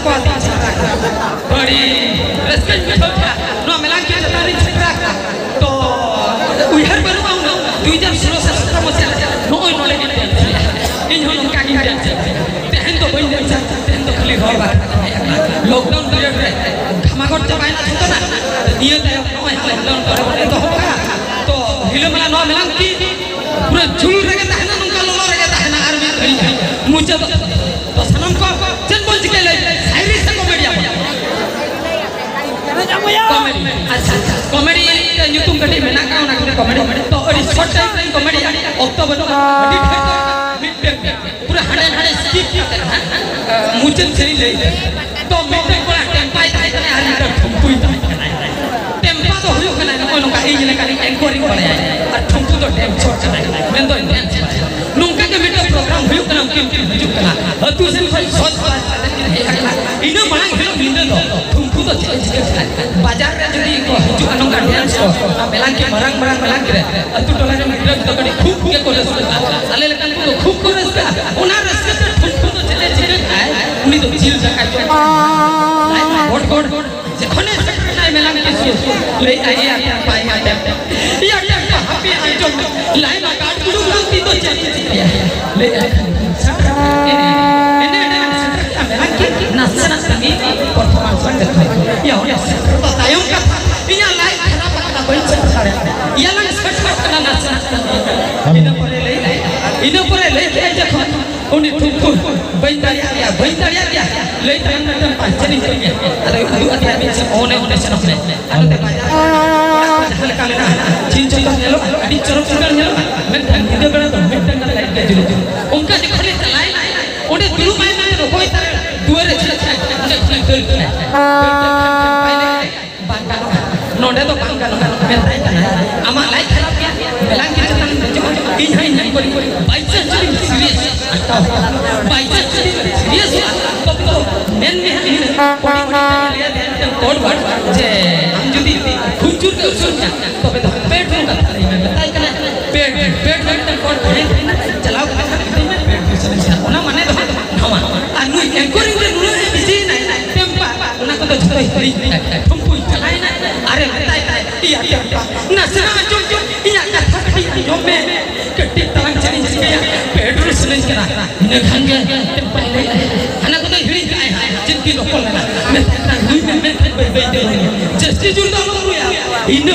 को बड़ी रेस्पेक्ट होता नो मिलान के जतारी छकरा तो उहर बनवाऊ न 2016 मसिया नो नोले के इन हो नका की तेहन तो बइन जाय तेहन तो खाली घर बा लॉकडाउन पीरियड रे घमागट चबायना छतो ना दियो ताय नय लॉकडाउन करे तो होगा तो हिलो मला नो मिलान की पूरा झूल रगे ताहना नका लोलो रगे ताहना आर में घड़ी मुझे तो सनम को चल बोल के ले शायरी से कॉमेडी कॉमेडी अच्छा कॉमेडी यूट्यूब कटी में ना का ना कॉमेडी तो अड़ी शॉर्ट टाइम कॉमेडी ऑक्टो बनो पूरा हड़े हड़े स्किप मुझे चली ले तो मिटे पूरा टेम्पाई थाई थाई आली तो ठुमकुई टेम्पा तो हुयो कना न नका ए जने का एंकरिंग करे और ठुमकु तो टेम छोड़ कना मैं तो डांस नुका के मिटे प्रोग्राम हुयो कना किम किम हुयो कना तू से सोच इना बड़ा हिलो बिंदे तो ठुमकु तो चले बाजार रे जदी को हुयो नका डांस को मेला के मरंग मेला करे तू टोला रे मिटे तो कडी खूब के कोले साले लेकन को खूब कोले ओना रस्ते से ठुमकु तो चले खाए उनी तो चिल जका गोट गोट जखने নাই মেলান কিছু লই আই আটা পাই আটা ইয়া আটা হাপি আই জম লাইন কাট গুড়ু গুড়ি তো চেয়ে লই এনে মেলান কি নাচনা সঙ্গী পারফরম্যান্স করতে হয় ইয়া ইয়া তো তায়ম কথা ইয়া লাই খারাপ কথা বলছে ছাড়ে ইয়া লাগ সট সট না নাচনা ইনা পরে লই কে যখন उनी ठुमकु बैतारिया क्या ले टाइम में पांचनी कर गया अरे दु अति आदमी से ओने से नखले अरे ते बाजार जहां का लेना चिन चिन नेलो अडी चरम चरम नेलो मैं वीडियो बना तो मैं टंगा लाइट के जुलू उनका दिखले चलाई ओने दुरु माय में रोकोई तारे दुरे छले उनके खुले दल पाइले बांगा नोडे तो बांगा नो मैं ताई तना आमा लाइट खराब किया बेलांग के चतन इन हाई नहीं कोई बाइचांस सीरियस बाइचांस सीरियस तो मेन में बड़ी बड़ी लिया कोड वर्ड जे हम जदी खुजूर के उसूल क्या तो पे पेट में कथा नहीं मैं बताई कना पेट में कोड पड़े चलाओ कथा में पेट में समस्या ओना माने तो हमा अनु एंकरिंग रे नुरे बिजी नहीं टेम्पा ओना को तो जतो हिरी तुमको चलाई ना अरे बताई इया नसना जो इया कथा कटी जो में कटी तंग चली गया पेट में सुन करा ने खंगे टेम्पा ले हना को तो हिरी काय जिनकी लोकल ना मैं दुई में बे दे जस्ती जुलदा लो या इनो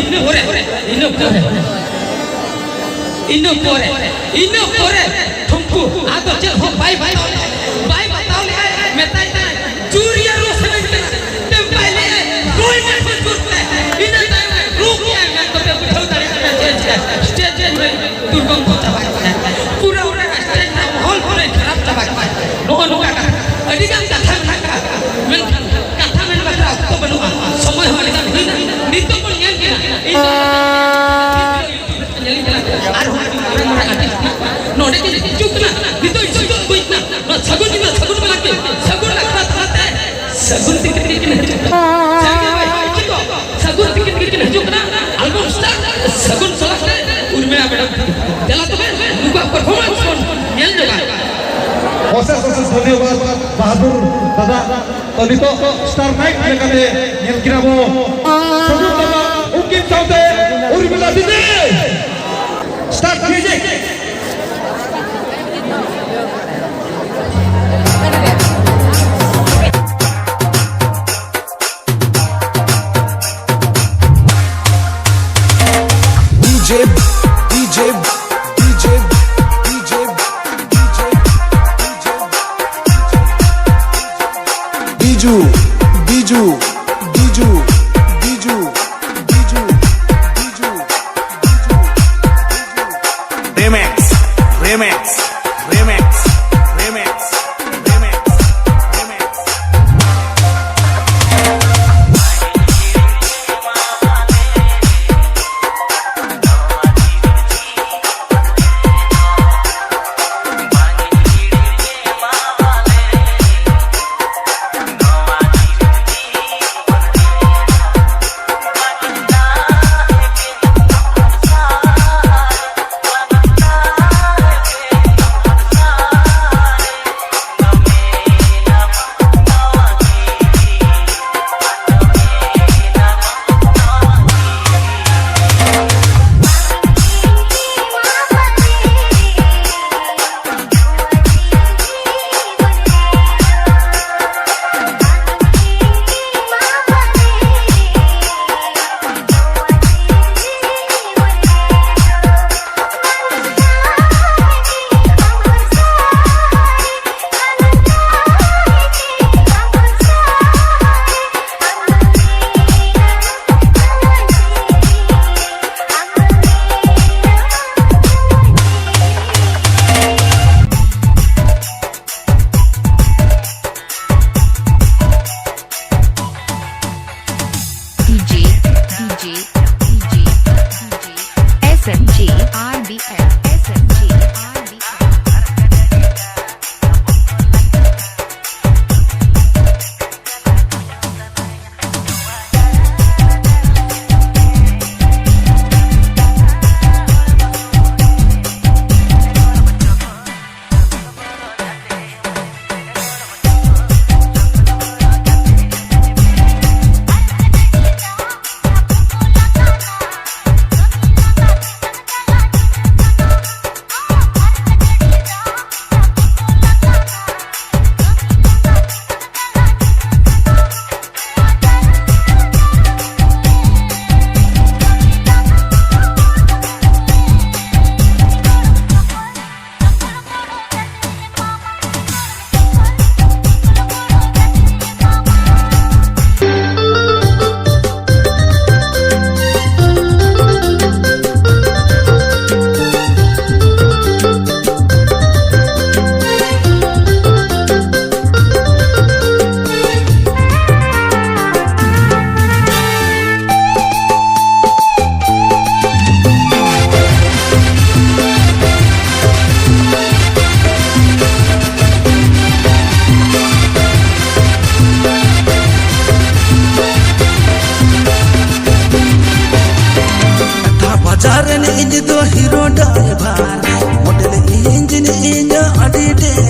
पोरे तुमको आ तो चल हो बाय बताओ ले मैं ताई चूरिया रो सुन टेम्पा ले कोई मत करते इना टाइम रुक या मैं तो पे उठाओ तारे स्टेज में दुर्गम को चबा पूरा स्टेज ना माहौल पूरा खराब चबा नो का अधिकांश कथा मैं कथा में बता तो बनो समय वाले का नित्य को ज्ञान के आर हमारा आर्टिस्ट नोडे के चुप ना नित्य चुप कोई ना सगुन बना के सगुन रखा था सगुन टिकट के नहीं सगुन टिकट के नहीं चुकना एल्बम स्टार्ट सगुन सलाह उर्मिला मैडम चला तो उनका परफॉर्मेंस कौन ज्ञान जोगा Proses धन्यवाद बहादुर दादा तो नितो स्टार नाइट लेकाने yang kira mo sebut nama Ukim Saute Urmila Dini start music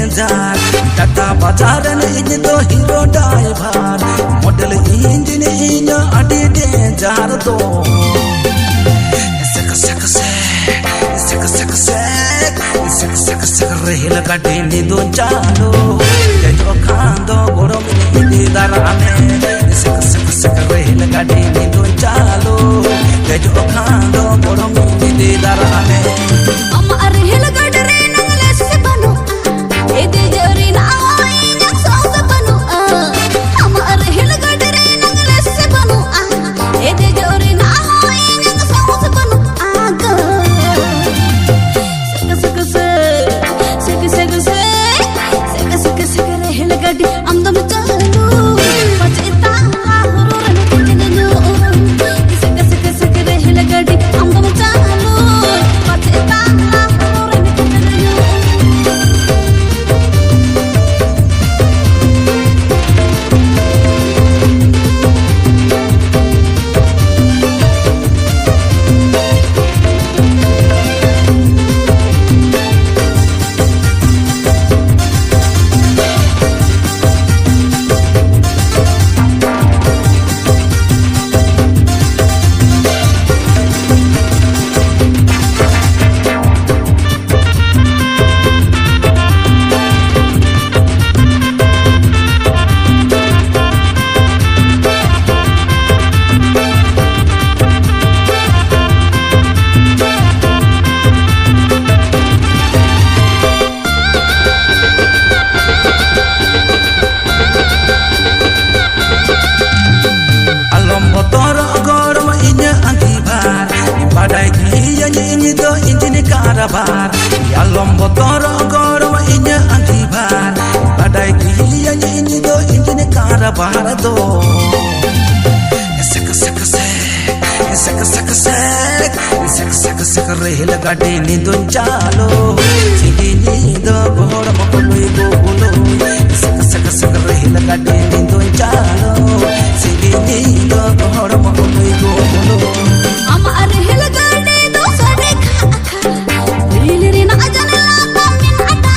danger Tata बाजार इन तो हीरो ड्राइवर मॉडल इंजन इन अड़ी डेंजर दो सक सक सक सक सक सक सक रेल गाड़ी नी दो चालो जो खांदो गोरो मिली दाराने सक सक सक रेल गाड़ी नी दो चालो जो खांदो गोरो मिली दाराने अमर रेल गाड़ी रे नंगले से बनो ए दे जरी ना आई ना सौस बनो अमर रेल गाड़ी रे नंगले से बनो ए दे जरी ना आई ना सौस बनो आगा सक सक सक सक सक सक सक रेल गाड़ी अंदम चालू बचता हुरन कितनो सक सक सक रेल गाड़ी अंदम चालू बचता हुरन कितनो Karabar, alam botor gor wa inya antibar, badai kiya ini do injine karabar do. Sak sak sak sak sak sak sak sak rehel gadi ni do chalo, sigi ni do gor ma koloi go bolo. Sak sak sak rehel gadi ni do chalo, sigi ni do gor ma koloi go bolo. Amar rail गाड़ी दो सड़े खा rail रे ना जाने लाता मिन अटा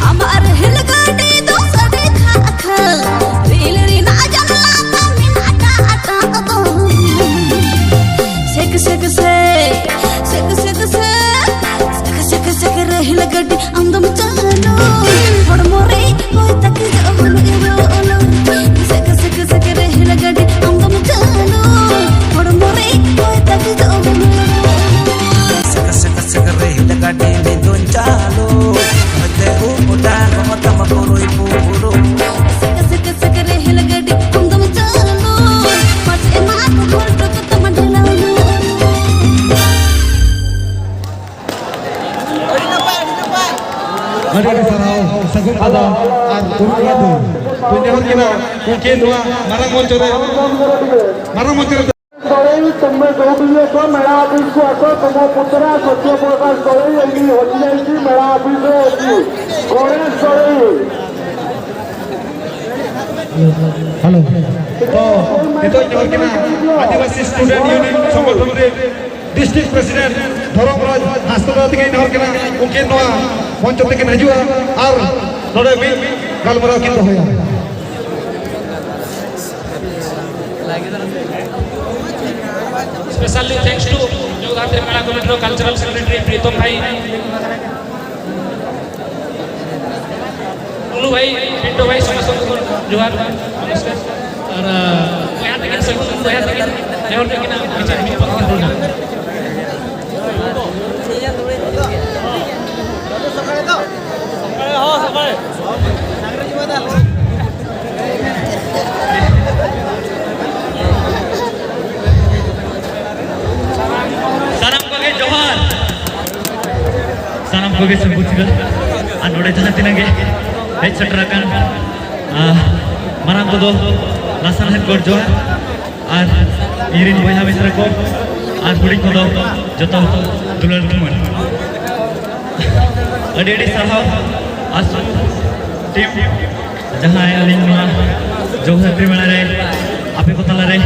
अमर रेल गाड़ी दो सड़े खा रेल रे ना जाने लाता मिन अटा सेक सेक सेक सेक सेक सेक सेक रेल गाड़ी अंदम चालो और मोरे कोई तक जावलो एरो सेक सेक सेक रेल गाड़ी अंदम चालो और मोरे कोई तक जावलो Saka saka saka rehel gadi ni do chalo, mate uda mata makoro ibu buru. सक सक सक रेल गाड़ी अंदम चालो मचे ना तो घर तक तमडलालो Ada sarau sagun ada ar kuriyadu punya kina mungkin dua marang moncore तुम्हें जो भी ये तो मेरा ऑफिस को आको तुम पुत्रा सत्य प्रकाश करे यही होती है कि मेरा ऑफिस होती गणेश करे halo to itu jawab kina Adivasi Student Union Sanggothan re District President Dhoromraj Hastara tege jawab kina mungkin noa moncho tege hajua ar node mi galmarao kin dohoya Especially thanks to Jogdhatri Mela Committee Cultural Secretary Pritam Bhai, Ulu Bhai, Pinto Bhai, समस्त जोहार नमस्कार और यहाँ तक सगुन यहाँ तक नेहर तक ना विचार में पक्का होना Salam koge sebutkan, anode jalan tinage, hej setrakan, marang kodo, lasan het korjo, ar irin boya misra ko, ar budik kodo, jota dular tuman. Adi sarhau, asu tim, jahan aling ma, Jogdhatri Mela re, ape ko tala re,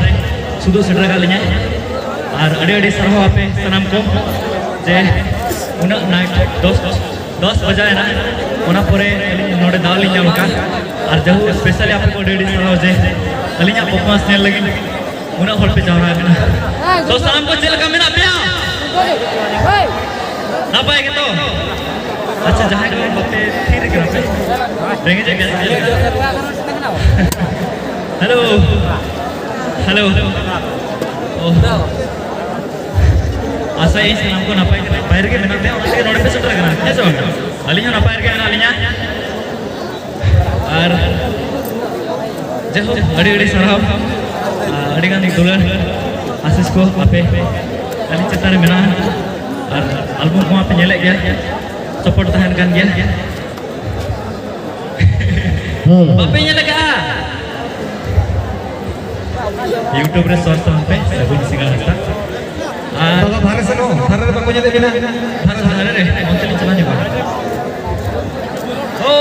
sudo setrakalinya, ar adi sarhau ape sanam ko, je una naik dos 10 बजाए ना उना परे नोडे दावली नाम का और जहु specially आपको daddy सराव जे अलिया performance nail लगी उना हॉल पे जावरा कना तो शाम को चल का मेना पिया ना पाएगे तो अच्छा जहां के बाते फिर करा पे देंगे जे हेलो हेलो आशा इस नाम को नापाई बाहर के मेना पे उनके नोड पे सेटर करा कैसे होगा अलिया नापाई के मेना अलिया और जहो अड़ी अड़ी सराव अड़ी गानी दुलर आशीष को आपे अली चेतान मेना और एल्बम को आपे नेले गया सपोर्ट तहन kan गया बापे नेले का YouTube रे सर्च पे सगुन सिंगा हस्ता दादा धारे से नो धारे रे बाको जदे बिना धारे रे अंतली चला नहीं ओ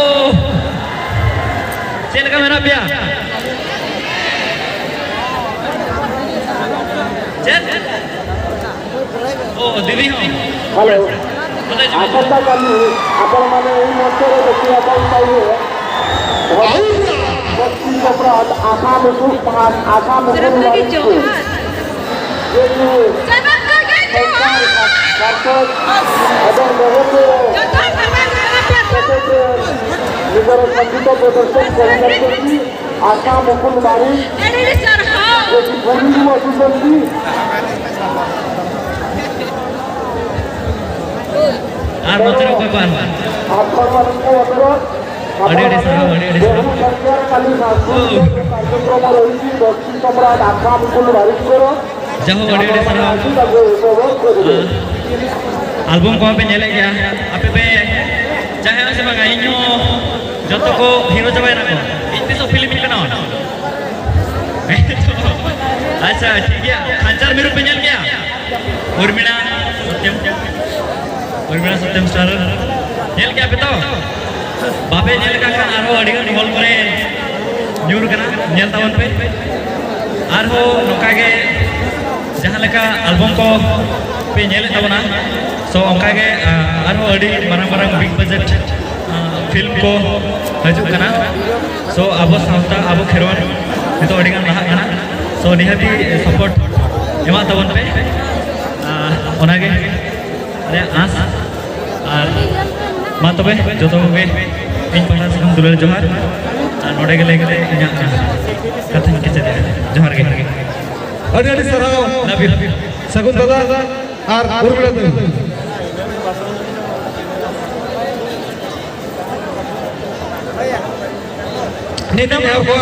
चल का मेरा पिया चल ओ दीदी हो हेलो आशा करी आपण माने এই মঞ্চরে দেখিয়া পাইবে বক্সি অপরাধ আশা মুকুল পাস আশা মুকুল এবং জগতে নিজের সঙ্গীত প্রদর্শন করে যাচ্ছি আশা মুকুল বাড়ি যেটি পূর্ণিম অসুবন্ধী আর নতুন কোই পান আপনাদেরকে অনুরোধ अड़ी अड़ी सराव কালী কার্যক্রম রয়েছে বক্সি সম্রাট আশা মুকুল বাড়ির जहो अड़ी अड़ी सराव एल्बम को पे नेले गया आपे पे चाहे से बगा इño जतो को हीरो जबाय ना को इतनी सो फिल्म के ना अच्छा ठीक है खंचार मेरू पे नेल गया उर्मिला सत्यम स्टार नेल गया पे तो बापे नेल का खान आरो अड़ी गन हॉल करे न्यूर कना नेल तावन पे आरो नोका के जहां लेका एल्बम को पे नेल तावना सो ओंका के आरो अड़ी Marang Marang big budget film को हजू कना सो अब सावता अब खेरवान नितो अड़ी गन रहा कना सो निहाती सपोर्ट एमा तावन पे ओनागे अरे आस और मा तबे जतो गे इन पहला से हम दुलार जोहार नोडे गेले गेले इना कथन के चले जोहार गे अड़ी अड़ी सराव लव यू सगुन दादा और उर्मिला दी नितम है को